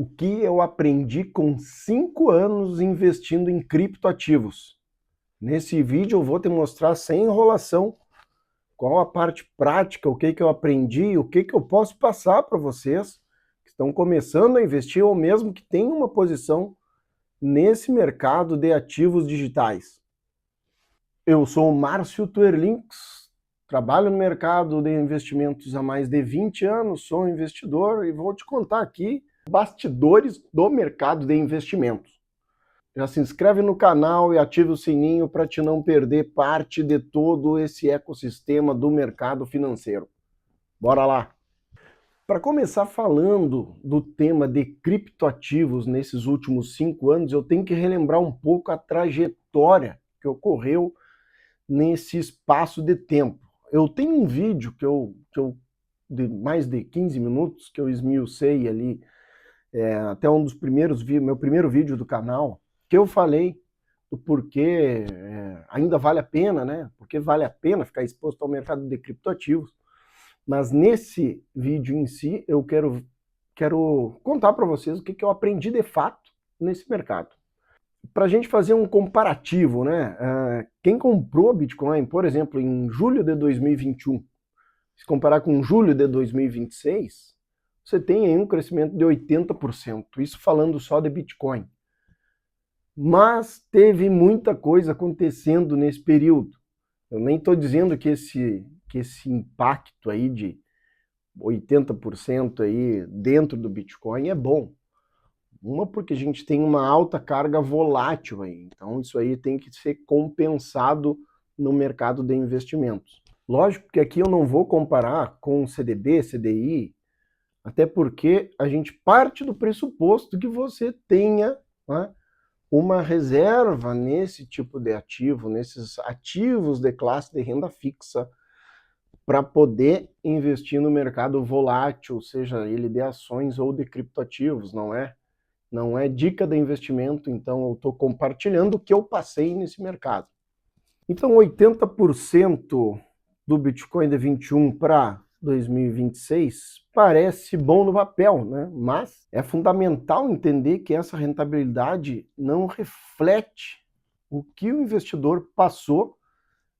O que eu aprendi com 5 anos investindo em criptoativos. Nesse vídeo eu vou te mostrar sem enrolação qual a parte prática, o que eu aprendi, o que eu posso passar para vocês que estão começando a investir ou mesmo que tenham uma posição nesse mercado de ativos digitais. Eu sou o Márcio Tuerlinks, trabalho no mercado de investimentos há mais de 20 anos, sou investidor e vou te contar aqui bastidores do mercado de investimentos. Já se inscreve no canal e ativa o sininho para te não perder parte de todo esse ecossistema do mercado financeiro. Bora lá! Para começar falando do tema de criptoativos nesses últimos 5 anos, eu tenho que relembrar um pouco a trajetória que ocorreu nesse espaço de tempo. Eu tenho um vídeo de mais de 15 minutos que eu esmiucei ali, até um dos primeiros vídeos, meu primeiro vídeo do canal, que eu falei do porquê ainda vale a pena, né? Porque vale a pena ficar exposto ao mercado de criptoativos. Mas nesse vídeo em si, eu quero contar para vocês o que eu aprendi de fato nesse mercado. Para a gente fazer um comparativo, né? Quem comprou Bitcoin, por exemplo, em julho de 2021, se comparar com julho de 2026, você tem aí um crescimento de 80%, isso falando só de Bitcoin. Mas teve muita coisa acontecendo nesse período. Eu nem estou dizendo que esse impacto aí de 80% aí dentro do Bitcoin é bom. Uma, porque a gente tem uma alta carga volátil aí, então isso aí tem que ser compensado no mercado de investimentos. Lógico que aqui eu não vou comparar com CDB, CDI, até porque a gente parte do pressuposto que você tenha, né, uma reserva nesse tipo de ativo, nesses ativos de classe de renda fixa, para poder investir no mercado volátil, seja ele de ações ou de criptoativos, não é dica de investimento, então eu estou compartilhando o que eu passei nesse mercado. Então 80% do Bitcoin de 21 para 2026 parece bom no papel, né? Mas é fundamental entender que essa rentabilidade não reflete o que o investidor passou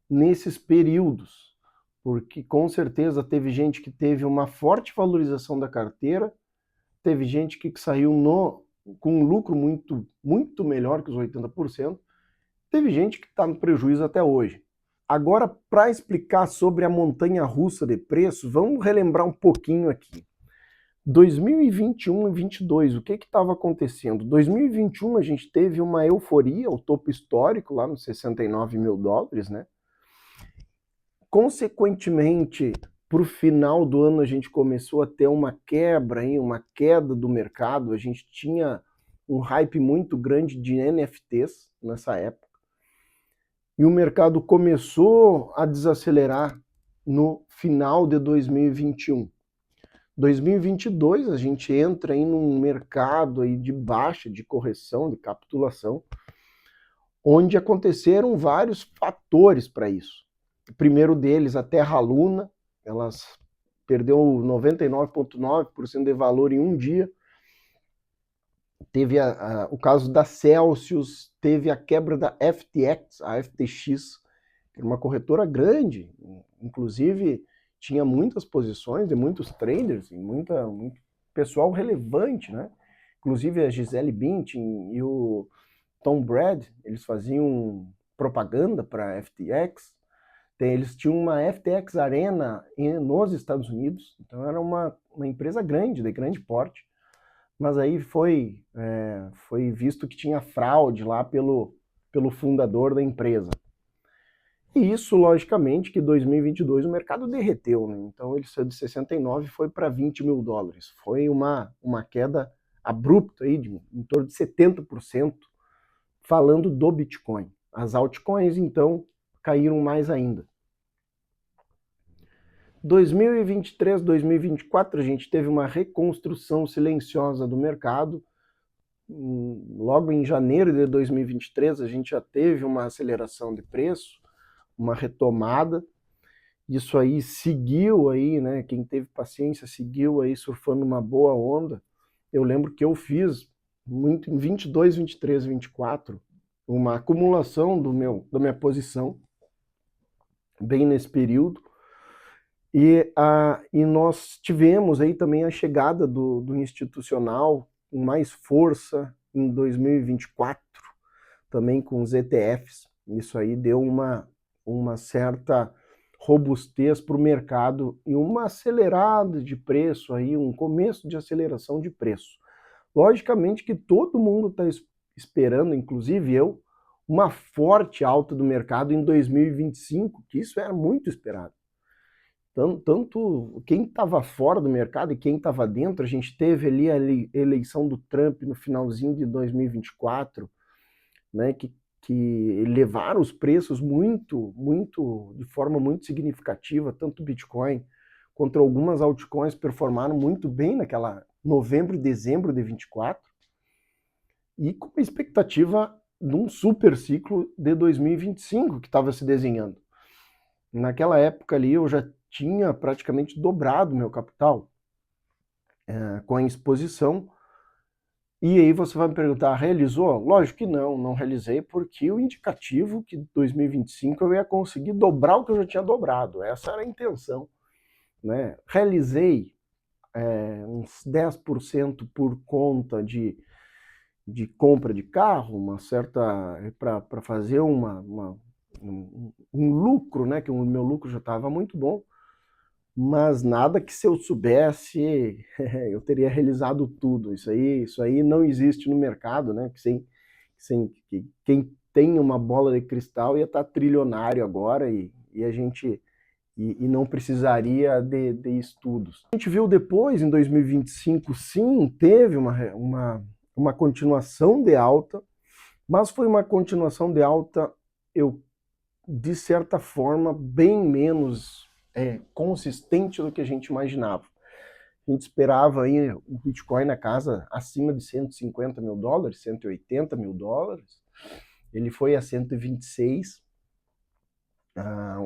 nesses períodos, porque com certeza teve gente que teve uma forte valorização da carteira, teve gente que saiu com um lucro muito melhor que os 80%, teve gente que está no prejuízo até hoje. Agora, para explicar sobre a montanha-russa de preços, vamos relembrar um pouquinho aqui. 2021 e 2022, o que estava acontecendo? 2021 a gente teve uma euforia, o topo histórico lá nos 69 mil dólares, né? Consequentemente, para o final do ano a gente começou a ter uma queda do mercado, a gente tinha um hype muito grande de NFTs nessa época, e o mercado começou a desacelerar no final de 2021. 2022 a gente entra aí num mercado aí de baixa, de correção, de capitulação, onde aconteceram vários fatores para isso. O primeiro deles, a Terra Luna, ela perdeu 99,9% de valor em um dia. Teve o caso da Celsius, teve a quebra da FTX, a FTX, que era uma corretora grande, inclusive tinha muitas posições de muitos traders, e muito pessoal relevante, né? Inclusive a Gisele Bündchen e o Tom Brady, eles faziam propaganda para a FTX. Eles tinham uma FTX Arena nos Estados Unidos, então era uma empresa grande, de grande porte, mas aí foi visto que tinha fraude lá pelo fundador da empresa. E isso, logicamente, que em 2022 o mercado derreteu, né? Então ele saiu de 69 e foi para 20 mil dólares. Foi uma queda abrupta aí de em torno de 70%, falando do Bitcoin. As altcoins, então, caíram mais ainda. 2023, 2024, a gente teve uma reconstrução silenciosa do mercado. Logo em janeiro de 2023, a gente já teve uma aceleração de preço, uma retomada. Isso aí seguiu aí, né? Quem teve paciência seguiu aí surfando uma boa onda eu lembro que eu fiz muito em 22, 23, 24, uma acumulação da minha posição, bem nesse período, e nós tivemos aí também a chegada do institucional com mais força em 2024, também com os ETFs. Isso aí deu uma certa robustez para o mercado e uma acelerada de preço, aí, um começo de aceleração de preço. Logicamente que todo mundo está esperando, inclusive eu, uma forte alta do mercado em 2025, que isso era muito esperado. Tanto quem estava fora do mercado e quem estava dentro, a gente teve ali a eleição do Trump no finalzinho de 2024, né, que levaram os preços de forma muito significativa, tanto o Bitcoin quanto algumas altcoins performaram muito bem naquela novembro e dezembro de 24, e com a expectativa de um super ciclo de 2025 que estava se desenhando. Naquela época ali eu já tinha praticamente dobrado meu capital com a exposição. E aí você vai me perguntar, realizou? Lógico que não realizei, porque o indicativo que 2025 eu ia conseguir dobrar o que eu já tinha dobrado. Essa era a intenção, né? Realizei uns 10% por conta de compra de carro, uma certa para fazer um lucro, né? Que o meu lucro já estava muito bom, mas nada que se eu soubesse eu teria realizado tudo. Isso aí não existe no mercado, né? Que quem tem uma bola de cristal ia estar trilionário agora e a gente não precisaria de estudos. A gente viu depois, em 2025, sim, teve uma continuação de alta, mas foi uma continuação de alta, de certa forma, bem menos consistente do que a gente imaginava. A gente esperava aí o Bitcoin na casa acima de 150 mil dólares, 180 mil dólares. Ele foi a 126.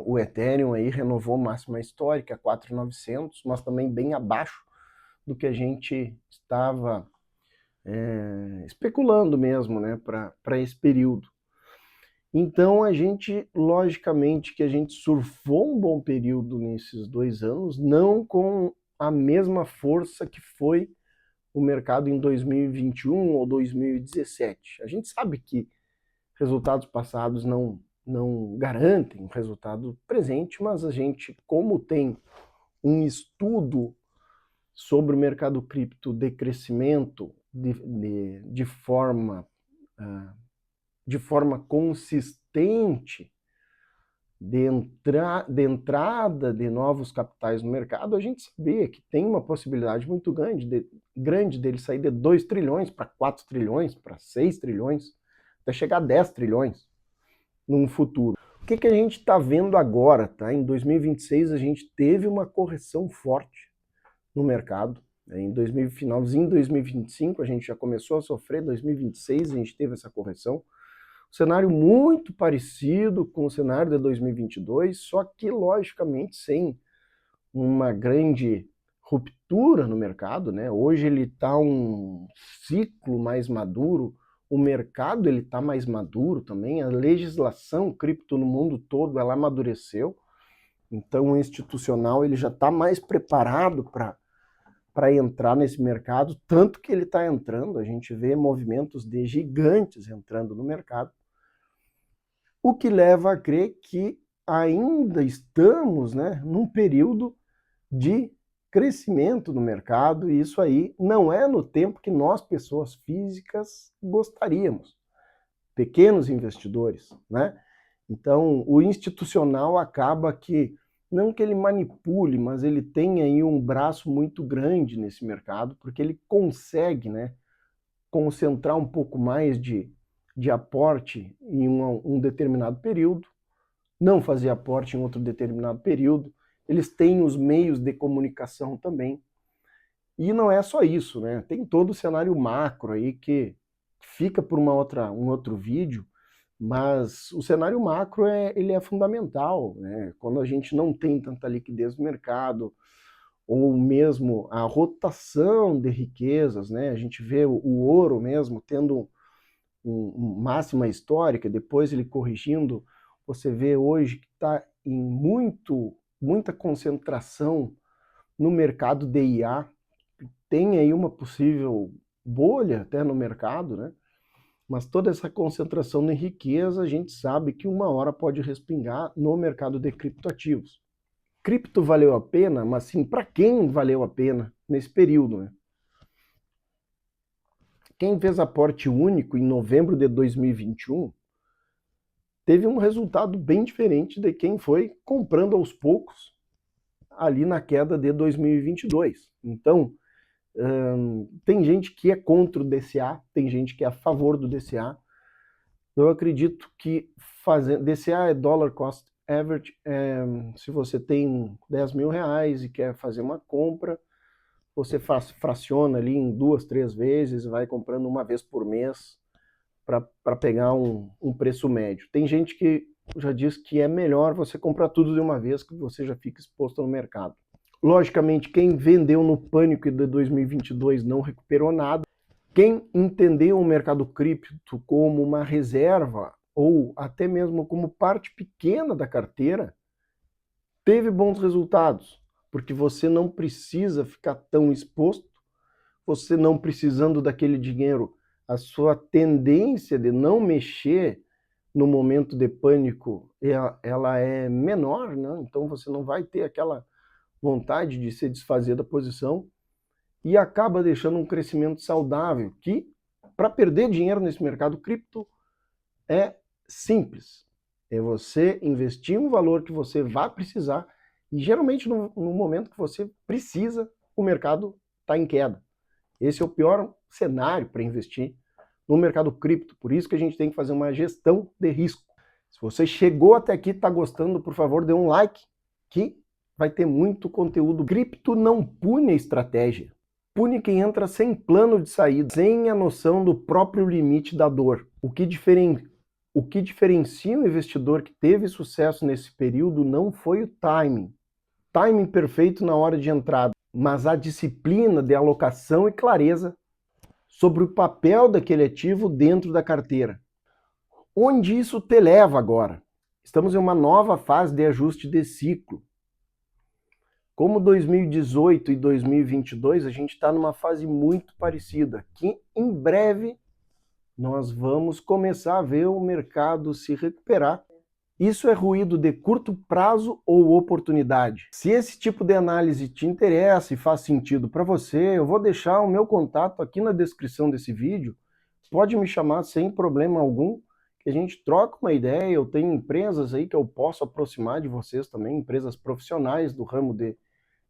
O Ethereum aí renovou máxima histórica, 4.900, mas também bem abaixo do que a gente estava especulando mesmo, né, para esse período. Então a gente, logicamente, que a gente surfou um bom período nesses 2 anos, não com a mesma força que foi o mercado em 2021 ou 2017. A gente sabe que resultados passados não garantem o resultado presente, mas a gente, como tem um estudo sobre o mercado cripto de crescimento de forma consistente, de entrada de novos capitais no mercado, a gente sabia que tem uma possibilidade muito grande dele sair de 2 trilhões para 4 trilhões, para 6 trilhões, até chegar a 10 trilhões no futuro. O que a gente está vendo agora? Tá? Em 2026 a gente teve uma correção forte no mercado. Finalzinho de 2025 a gente já começou a sofrer, 2026 a gente teve essa correção. Um cenário muito parecido com o cenário de 2022, só que, logicamente, sem uma grande ruptura no mercado, né? Hoje ele está um ciclo mais maduro, o mercado ele está mais maduro também, a legislação cripto no mundo todo ela amadureceu, então o institucional ele já está mais preparado para entrar nesse mercado, tanto que ele está entrando, a gente vê movimentos de gigantes entrando no mercado, o que leva a crer que ainda estamos, né, num período de crescimento no mercado, e isso aí não é no tempo que nós, pessoas físicas, gostaríamos, pequenos investidores, né? Então, o institucional acaba que, não que ele manipule, mas ele tem aí um braço muito grande nesse mercado, porque ele consegue, né, concentrar um pouco mais de aporte em um determinado período, não fazer aporte em outro determinado período. Eles têm os meios de comunicação também. E não é só isso, né? Tem todo o cenário macro aí que fica por um outro vídeo, mas o cenário macro ele é fundamental, né? Quando a gente não tem tanta liquidez no mercado, ou mesmo a rotação de riquezas, né? A gente vê o ouro mesmo tendo uma máxima histórica, depois ele corrigindo, você vê hoje que está em muita concentração no mercado DIA, tem aí uma possível bolha até no mercado, né? Mas toda essa concentração em riqueza, a gente sabe que uma hora pode respingar no mercado de criptoativos. Cripto valeu a pena, mas sim, para quem valeu a pena nesse período, né? Quem fez aporte único em novembro de 2021 teve um resultado bem diferente de quem foi comprando aos poucos ali na queda de 2022. Então, tem gente que é contra o DCA, tem gente que é a favor do DCA. Eu acredito que DCA é Dollar Cost Average. Se você tem 10 mil reais e quer fazer uma compra, você fraciona ali em 2, 3 vezes, vai comprando uma vez por mês para pegar um preço médio. Tem gente que já diz que é melhor você comprar tudo de uma vez, que você já fica exposto no mercado. Logicamente, quem vendeu no pânico de 2022 não recuperou nada. Quem entendeu o mercado cripto como uma reserva ou até mesmo como parte pequena da carteira, teve bons resultados, porque você não precisa ficar tão exposto, você não precisando daquele dinheiro, a sua tendência de não mexer no momento de pânico, ela é menor, né? Então você não vai ter aquela vontade de se desfazer da posição e acaba deixando um crescimento saudável, que para perder dinheiro nesse mercado cripto é simples. É você investir um valor que você vai precisar e geralmente no momento que você precisa, o mercado está em queda. Esse é o pior cenário para investir no mercado cripto, por isso que a gente tem que fazer uma gestão de risco. Se você chegou até aqui e está gostando, por favor, dê um like, que vai ter muito conteúdo. Cripto não pune a estratégia, pune quem entra sem plano de saída, sem a noção do próprio limite da dor. O que diferencia o investidor que teve sucesso nesse período não foi o timing perfeito na hora de entrada, mas a disciplina de alocação e clareza sobre o papel daquele ativo dentro da carteira. Onde isso te leva agora? Estamos em uma nova fase de ajuste de ciclo. Como 2018 e 2022, a gente está numa fase muito parecida, que em breve nós vamos começar a ver o mercado se recuperar. Isso é ruído de curto prazo ou oportunidade? Se esse tipo de análise te interessa e faz sentido para você, eu vou deixar o meu contato aqui na descrição desse vídeo. Pode me chamar sem problema algum, que a gente troca uma ideia. Eu tenho empresas aí que eu posso aproximar de vocês também, empresas profissionais do ramo de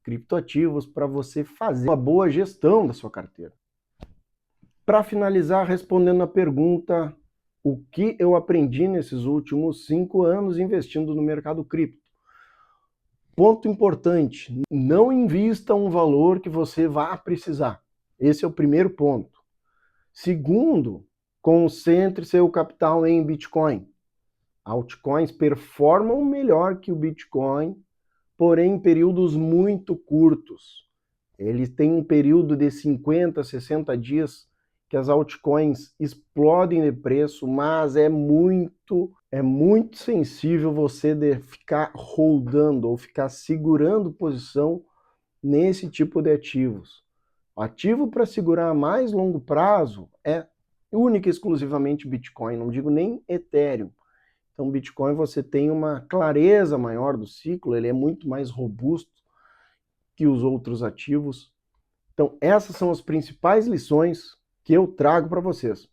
criptoativos, para você fazer uma boa gestão da sua carteira. Para finalizar, respondendo a pergunta: o que eu aprendi nesses últimos 5 anos investindo no mercado cripto? Ponto importante: não invista um valor que você vá precisar. Esse é o primeiro ponto. Segundo, concentre seu capital em Bitcoin. Altcoins performam melhor que o Bitcoin, porém em períodos muito curtos. Eles têm um período de 50, 60 dias que as altcoins explodem de preço, mas é muito sensível você de ficar holdando ou ficar segurando posição nesse tipo de ativos. O ativo para segurar a mais longo prazo é única e exclusivamente Bitcoin, não digo nem Ethereum. Então, Bitcoin você tem uma clareza maior do ciclo, ele é muito mais robusto que os outros ativos. Então, essas são as principais lições que eu trago para vocês.